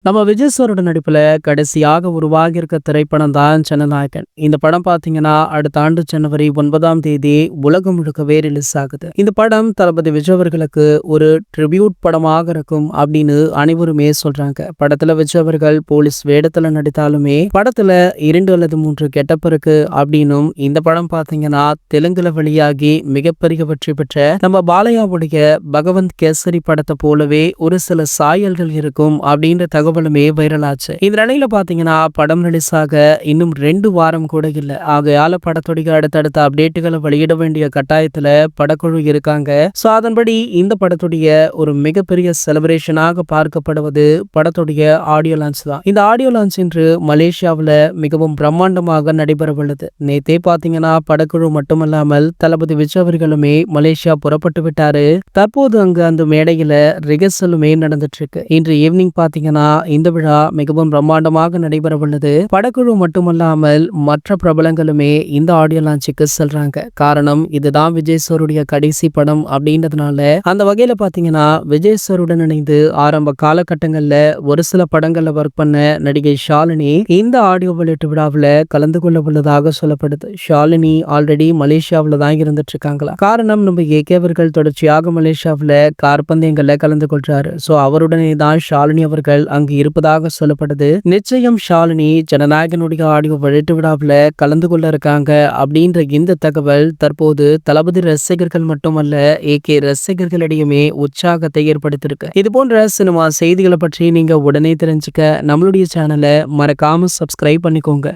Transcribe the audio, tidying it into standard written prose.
நம்ம விஜய் சாரோட நடிப்புல கடைசியாக உருவாகி இருக்க திரைப்படம் தான் ஜனநாயகன். இந்த படம் பாத்தீங்கன்னா அடுத்த ஆண்டு ஜனவரி 9ஆம் தேதி உலகம் முழுக்கவே ரிலீஸ் ஆகுது. இந்த படம் தளபதி விஜய் அவர்களுக்கு ஒரு ட்ரிபியூட் படமாக இருக்கும் அப்படின்னு அனைவருமே சொல்றாங்க. படத்துல விஜய் அவர்கள் போலீஸ் வேடத்துல நடித்தாலுமே படத்துல 2 அல்லது 3 கெட்டப் இருக்கு அப்படின்னும், இந்த படம் பாத்தீங்கன்னா தெலுங்குல வெளியாகி மிகப்பெரிய வெற்றி பெற்ற நம்ம பாலையாவுடைய பகவந்த் கேசரி படத்தை போலவே ஒரு சில சாயல்கள் இருக்கும் அப்படின்ற தகவலுமே வைரல் ஆச்சு. இந்த நிலையில பாத்தீங்கன்னா படம் ரிலீஸ் ஆக இன்னும் 2 வாரம் கூட இல்ல. ஆகையால படத்துடைய அடுத்தடுத்த அப்டேட்டுகளை வெளியிட வேண்டிய கட்டாயத்துல படக்குழு இருக்காங்க. சோ அதன்படி இந்த படத்துடைய ஒரு மிகப்பெரிய செலிப்ரேஷனாக பார்க்கப்படுவது படத்துடைய ஆடியோ லான்ச் தான். இந்த ஆடியோ லான்ச் இன்று மலேசியாவுல மிகவும் பிரம்மாண்டமாக நடைபெறவுள்ளது. நேத்தே பாத்தீங்கன்னா படக்குழு மட்டுமல்லாமல் தளபதி விஜய் அவர்களுமே மலேசியா புறப்பட்டு விட்டாரு. தற்போது அங்கு அந்த மேடையில ரிகர்சலுமே நடந்துட்டு இருக்கு. இன்று ஈவினிங் பாத்தீங்கன்னா இந்த விழா மிகவும் பிரம்மாண்டமாக நடைபெறவுள்ளது. படக்குழு மட்டுமல்லாமல் மற்ற பிரபலங்களுமே இந்த ஆடியோ லான்ச்சுக்கு செல்றாங்க. காரணம், இதுதான் விஜய் சாருடைய கடைசி படம் அப்படின்றதுனால அந்த வகையில பாத்தீங்கன்னா விஜய் சாருடன் இணைந்து ஆரம்ப காலகட்டங்கள்ல ஒரு சில படங்கள்ல ஒர்க் பண்ண நடிகை ஷாலினி இந்த ஆடியோ வெளியீட்டு விழாவில் கலந்து கொள்ள உள்ளதாக சொல்லப்படுது. ஷாலினி ஆல்ரெடி மலேசியாவில தான் இருந்துட்டு இருக்காங்களா. காரணம், நம்ம ஏகே அவர்கள் தொடர்ச்சியாக மலேசியாவில கார் பந்தயங்கள்ல கலந்து கொள்றாரு. சோ அவருடனே தான் ஷாலினி அவர்கள் அங்கு இருப்பதாக சொல்லப்படுது. நிச்சயம் ஷாலினி ஜனநாயகனுடைய ஆடியோ வெளியீட்டு விழாவில் கலந்து கொள்ள இருக்காங்க அப்படின்ற இந்த தகவல் தற்போது தளபதி ரசிகர்கள் மட்டுமல்ல ஏகே ரசிகர்களிடையுமே உற்சாகத்தை ஏற்படுத்தியிருக்கு. இது போன்ற சினிமா செய்திகளை பற்றி நீங்க உடனே தெரிஞ்சுக்க நம்மளுடைய சேனலை மறக்காம சப்ஸ்கிரைப் பண்ணிக்கோங்க.